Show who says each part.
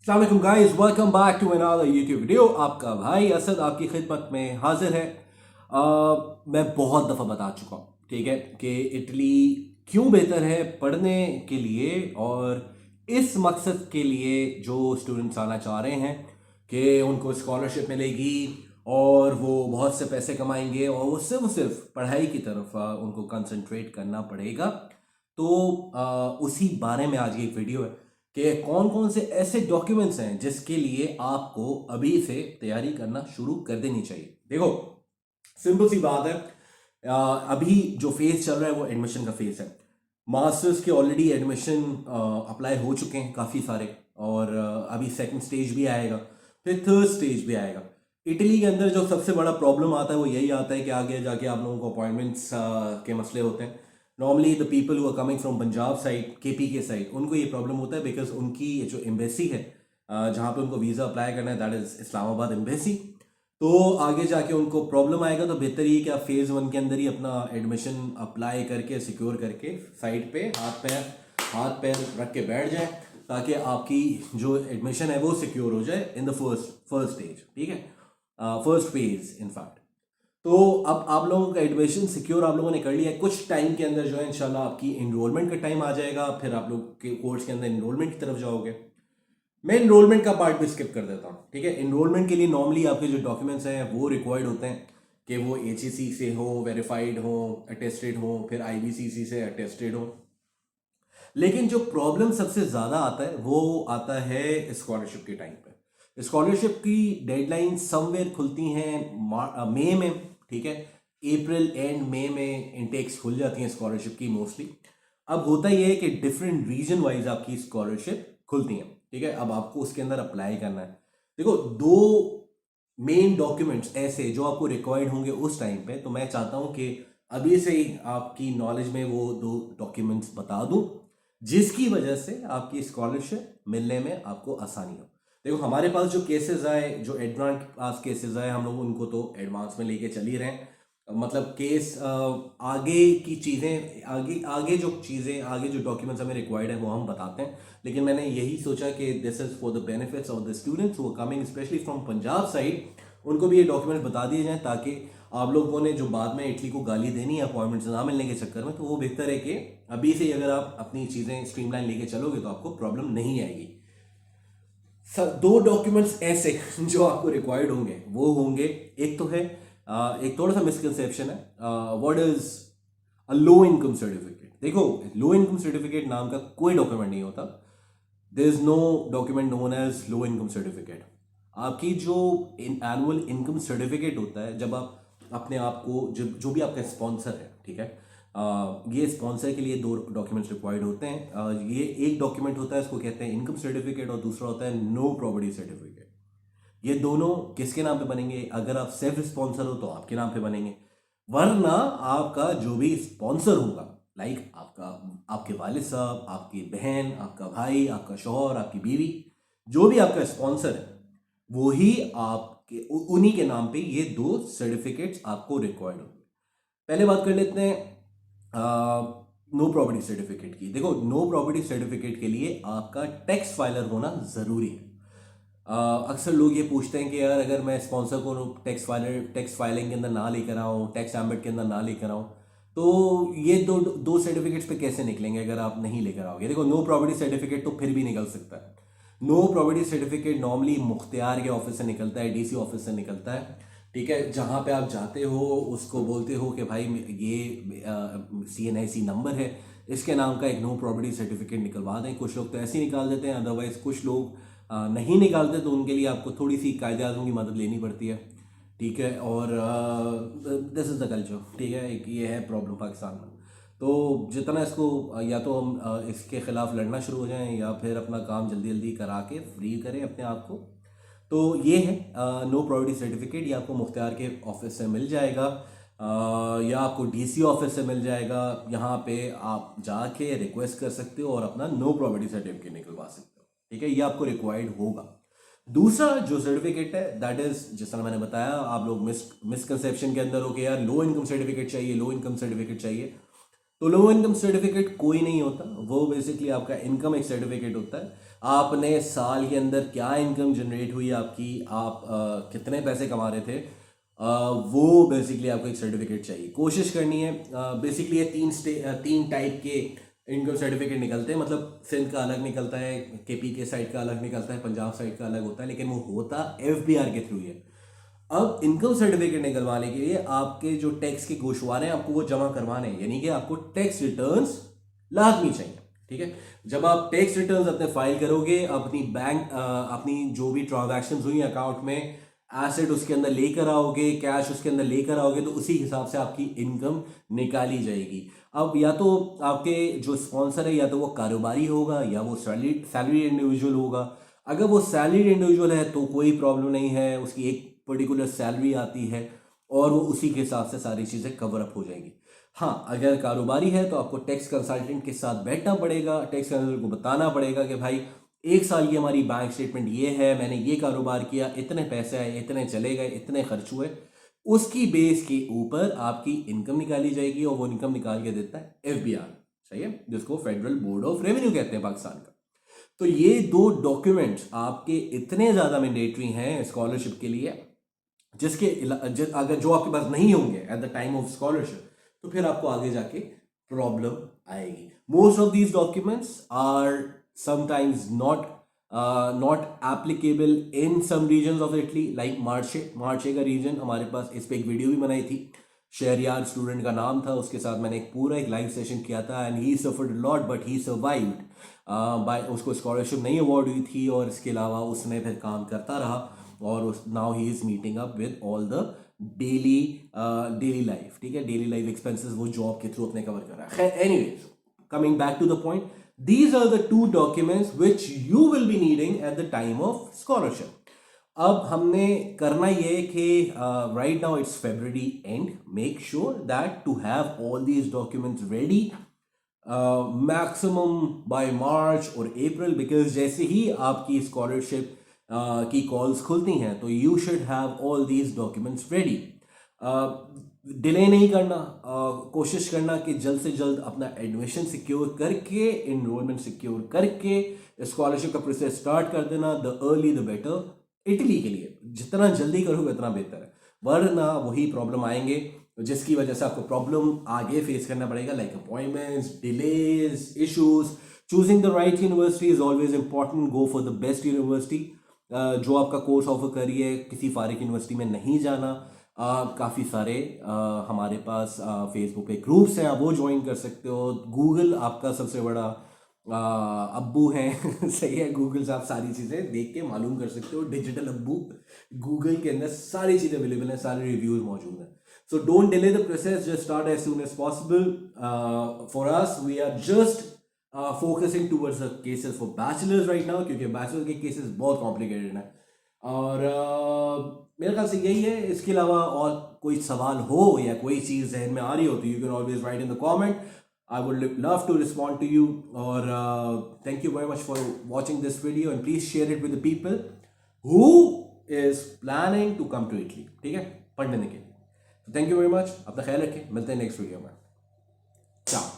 Speaker 1: अस्सलाम वालेकुम guys, welcome back to another YouTube video. आपका भाई असद आपकी खिदमत में हाजिर है। मैं बहुत दफ़ा बता चुका हूँ, ठीक है, कि इटली क्यों बेहतर है पढ़ने के लिए और इस मकसद के लिए जो स्टूडेंट्स आना चाह रहे हैं कि उनको स्कॉलरशिप मिलेगी और वो बहुत से पैसे कमाएंगे और वो सिर्फ पढ़ाई की तरफ उनको कंसंट्रेट करना पड़ेगा। तो उसी बारे में आज की एक वीडियो है कि कौन कौन से ऐसे डॉक्यूमेंट्स हैं जिसके लिए आपको अभी से तैयारी करना शुरू कर देनी चाहिए। देखो, सिंपल सी बात है। अभी जो फेज चल रहा है वो एडमिशन का फेज है। मास्टर्स के ऑलरेडी एडमिशन अप्लाई हो चुके हैं काफ़ी सारे, और अभी सेकंड स्टेज भी आएगा, फिर थर्ड स्टेज भी आएगा। इटली के अंदर जो सबसे बड़ा प्रॉब्लम आता है वो यही आता है कि आगे जाके आप लोगों को अपॉइंटमेंट्स के मसले होते हैं। Normally the people who are coming from Punjab side, KP के साइड, उनको ये प्रॉब्लम होता है बिकॉज उनकी जो एम्बेसी है जहाँ पे उनको वीज़ा अप्लाई करना है, दैट इज़ इस्लामाबाद एम्बेसी। तो आगे जाके उनको प्रॉब्लम आएगा। तो बेहतर ये कि आप फेज़ 1 के अंदर ही अपना एडमिशन अप्लाई करके सिक्योर करके साइड पे हाथ पैर रख के बैठ जाए, ताकि आपकी जो एडमिशन है वो सिक्योर हो जाए इन द फर्स्ट स्टेज, ठीक है, फर्स्ट फेज इनफैक्ट। तो अब आप लोगों का एडमिशन सिक्योर आप लोगों ने कर लिया है। कुछ टाइम के अंदर जो है इंशाल्लाह आपकी एनरोलमेंट का टाइम आ जाएगा, फिर आप लोग के कोर्स के अंदर एनरोलमेंट की तरफ जाओगे। मैं एनरोलमेंट का पार्ट भी स्किप कर देता हूँ, ठीक है। एनरोलमेंट के लिए नॉर्मली आपके जो डॉक्यूमेंट्स हैं वो रिक्वायर्ड होते हैं कि वो एचईसी से हो, वेरीफाइड हो, अटेस्टेड हो, फिर आईबीसीसी से अटेस्टेड हो। लेकिन जो प्रॉब्लम सबसे ज़्यादा आता है वो आता है स्कॉलरशिप के टाइम पे। स्कॉलरशिप की डेडलाइन समवेयर खुलती हैं मई में, ठीक है। अप्रैल एंड मई में इनटेक्स खुल जाती हैं स्कॉलरशिप की मोस्टली। अब होता यह है कि डिफरेंट रीजन वाइज आपकी स्कॉलरशिप खुलती हैं, ठीक है। अब आपको उसके अंदर अप्लाई करना है। देखो, दो मेन डॉक्यूमेंट्स ऐसे जो आपको रिक्वायर्ड होंगे उस टाइम पे, तो मैं चाहता हूं कि अभी से ही आपकी नॉलेज में वो दो डॉक्यूमेंट्स बता दूं, जिसकी वजह से आपकी स्कॉलरशिप मिलने में आपको आसानी हो। देखो, हमारे पास जो केसेस आए, जो एडवांस पास केसेस आए, हम लोग उनको तो एडवांस में लेके चल ही रहे हैं। मतलब केस आगे की चीज़ें, आगे जो चीज़ें, आगे जो डॉक्यूमेंट्स हमें रिक्वायर्ड है वो हम बताते हैं। लेकिन मैंने यही सोचा कि this is for the benefits of the students who are coming specially from Punjab side, उनको भी ये डॉक्यूमेंट्स बता दिए जाएं, ताकि आप लोगों ने जो बाद में इटली को गाली देनी है अपॉइंटमेंट्स ना मिलने के चक्कर में, तो वो बेहतर है कि अभी से ही अगर आप अपनी चीज़ें स्ट्रीमलाइन लेके चलोगे तो आपको प्रॉब्लम नहीं आएगी। सर, दो डॉक्यूमेंट्स ऐसे जो आपको रिक्वायर्ड होंगे वो होंगे, एक तो है एक थोड़ा सा मिसकंसेप्शन है, what is a low income certificate. देखो, लो इनकम सर्टिफिकेट नाम का कोई डॉक्यूमेंट नहीं होता। There is no document known as low income certificate. आपकी जो एनुअल इनकम सर्टिफिकेट होता है, जब आप अपने आप को, जो भी आपका स्पॉन्सर है, ठीक है, ये स्पॉन्सर के लिए दो डॉक्यूमेंट्स रिक्वायर्ड होते हैं। ये एक डॉक्यूमेंट होता है, इसको कहते हैं इनकम सर्टिफिकेट, और दूसरा होता है नो प्रॉपर्टी सर्टिफिकेट। ये दोनों किसके नाम पे बनेंगे? अगर आप सेल्फ स्पॉन्सर हो तो आपके नाम पे बनेंगे, वरना आपका जो भी स्पॉन्सर होगा, लाइक आपका, आपके वालिद साहब, आपकी बहन, आपका भाई, आपका शौहर, आपकी बीवी, जो भी आपका स्पॉन्सर है, वो ही आपके, उन्हीं के नाम पे ये दो सर्टिफिकेट्स आपको रिक्वायर्ड होंगे। पहले बात कर लेते हैं नो प्रॉपर्टी सर्टिफिकेट की। देखो, नो प्रॉपर्टी सर्टिफिकेट के लिए आपका टैक्स फाइलर होना ज़रूरी है। अक्सर लोग ये पूछते हैं कि यार, अगर मैं स्पॉन्सर को टैक्स फाइलिंग के अंदर ना लेकर आऊँ, टैक्स एम्बेड के अंदर ना लेकर आऊँ, तो ये दो दो सर्टिफिकेट्स पे कैसे निकलेंगे अगर आप नहीं लेकर आओगे? देखो, नो प्रॉपर्टी सर्टिफिकेट तो फिर भी निकल सकता है। No property certificate normally Mukhtiar के ऑफिस से निकलता है, डीसी ऑफिस से निकलता है, ठीक है। जहाँ पे आप जाते हो उसको बोलते हो कि भाई ये CNIC नंबर है, इसके नाम का एक नो प्रॉपर्टी सर्टिफिकेट निकलवा दें। कुछ लोग तो ऐसे ही निकाल देते हैं, अदरवाइज कुछ लोग नहीं निकालते, तो उनके लिए आपको थोड़ी सी कायदे आज़म की मदद लेनी पड़ती है, ठीक है। और दिस इज़ द कल्चर, ठीक है। एक ये है प्रॉब्लम पाकिस्तान में। तो जितना इसको या तो हम इसके ख़िलाफ़ लड़ना शुरू हो जाएं, या फिर अपना काम जल्दी जल्दी करा के फ्री करें अपने आप को। तो ये है नो प्रॉपर्टी सर्टिफिकेट। ये आपको मुख्तियार के ऑफिस से मिल जाएगा, या आपको डीसी ऑफिस से मिल जाएगा। यहाँ पे आप जाके रिक्वेस्ट कर सकते हो और अपना नो प्रॉपर्टी सर्टिफिकेट निकलवा सकते हो, ठीक है। ये आपको रिक्वायर्ड होगा। दूसरा जो सर्टिफिकेट है, दैट इज, जिस तरह मैंने बताया, आप लोग मिसकंसेप्शन के अंदर हो कि यार लो इनकम सर्टिफिकेट चाहिए, लो इनकम सर्टिफिकेट चाहिए। तो लो इनकम सर्टिफिकेट कोई नहीं होता, वो बेसिकली आपका इनकम एक सर्टिफिकेट होता है। आपने साल के अंदर क्या इनकम जनरेट हुई आपकी, आप कितने पैसे कमा रहे थे, वो बेसिकली आपको एक सर्टिफिकेट चाहिए। कोशिश करनी है बेसिकली ये तीन टाइप के इनकम सर्टिफिकेट निकलते हैं, मतलब सिंध का अलग निकलता है, केपी के साइड का अलग निकलता है, पंजाब साइड का अलग होता है, लेकिन वो होता एफबीआर के थ्रू है। अब इनकम सर्टिफिकेट निकलवाने के लिए आपके जो टैक्स के गोशवारे हैं आपको वो जमा करवाने हैं, यानी कि आपको टैक्स रिटर्न्स लाजमी चाहिए। ठीक है, जब आप टैक्स रिटर्न्स अपने फाइल करोगे, अपनी अपनी जो भी ट्रांजैक्शंस हुई अकाउंट में, एसेट उसके अंदर लेकर आओगे, कैश उसके अंदर लेकर आओगे, तो उसी हिसाब से आपकी इनकम निकाली जाएगी। अब या तो आपके जो स्पॉन्सर है या तो वो कारोबारी होगा या वो सैलरी इंडिविजुअल होगा। अगर वो सैलरी इंडिविजुअल है तो कोई प्रॉब्लम नहीं है, उसकी एक पर्टिकुलर सैलरी आती है और वो उसी के हिसाब से सारी चीज़ें कवर अप हो जाएंगी। हाँ, अगर कारोबारी है तो आपको टैक्स कंसल्टेंट के साथ बैठना पड़ेगा, टैक्स कंसल्टेंट को बताना पड़ेगा कि भाई एक साल की हमारी बैंक स्टेटमेंट ये है, मैंने ये कारोबार किया, इतने पैसे आए, इतने चले गए, इतने खर्च हुए, उसकी बेस के ऊपर आपकी इनकम निकाली जाएगी और वो इनकम निकाल के देता है एफबीआर, सही है, जिसको फेडरल बोर्ड ऑफ रेवेन्यू कहते हैं पाकिस्तान का। तो ये दो डॉक्यूमेंट्स आपके इतने ज़्यादा मैंडेटरी हैं स्कॉलरशिप के लिए, अगर जो आपके पास नहीं होंगे at the time of scholarship तो फिर आपको आगे जाके प्रॉब्लम आएगी। Most of these documents are sometimes not applicable in some regions of Italy, like Marche का रीजन, हमारे पास इस पे एक वीडियो भी बनाई थी, शहरियार स्टूडेंट का नाम था, उसके साथ मैंने एक लाइव सेशन किया था, and he suffered lot but he survived by, उसको स्कॉलरशिप नहीं अवार्ड हुई थी और इसके अलावा उसने फिर काम करता रहा और now he is meeting up with all the daily life, ठीक है, डेली लाइफ एक्सपेंसेस वो जॉब के थ्रू अपने कवर कर रहा है। Anyways, coming back to the point, these are the two documents which you will be needing at the time of scholarship. अब हमने करना ये कि right now it's February end, make sure that to have all these documents ready maximum by March or April, because जैसे ही आपकी scholarship की calls खुलती हैं तो you should have all these documents ready. Delay नहीं करना, कोशिश करना कि जल्द से जल्द अपना एडमिशन सिक्योर करके, इनरोलमेंट सिक्योर करके स्कॉलरशिप का प्रोसेस स्टार्ट कर देना, the early the better. Italy के लिए जितना जल्दी करोगे उतना बेहतर है, वरना वही प्रॉब्लम आएंगे जिसकी वजह से आपको प्रॉब्लम आगे फेस करना पड़ेगा, like appointments, delays, issues. Choosing the right university is always important, go for the best university. जो आपका कोर्स ऑफर करी है, किसी फारिग यूनिवर्सिटी में नहीं जाना। काफ़ी सारे हमारे पास फेसबुक पे ग्रुप्स हैं, आप वो ज्वाइन कर सकते हो। गूगल आपका सबसे बड़ा अब्बू हैं सही है, गूगल से आप सारी चीज़ें देख के मालूम कर सकते हो, डिजिटल अब्बू। गूगल के अंदर सारी चीज़ें अवेलेबल हैं, सारे रिव्यूज़ मौजूद हैं। So don't delay the process, just start as soon as possible. For us we are just focusing towards the cases for bachelors right now, क्योंकि बैचलर के केसेस बहुत कॉम्प्लिकेटेड हैं। और मेरे ख्याल से यही है। इसके अलावा और कोई सवाल हो या कोई चीज़ जहन में आ रही हो तो you can always write in the comment, I would love to respond to you. और thank you very much for watching this video, and please share it with the people who is planning to come to Italy, ठीक है, पढ़ने के लिए। Thank you very much, अपना ख्याल रखें, मिलते हैं नेक्स्ट वीडियो में, चाओ।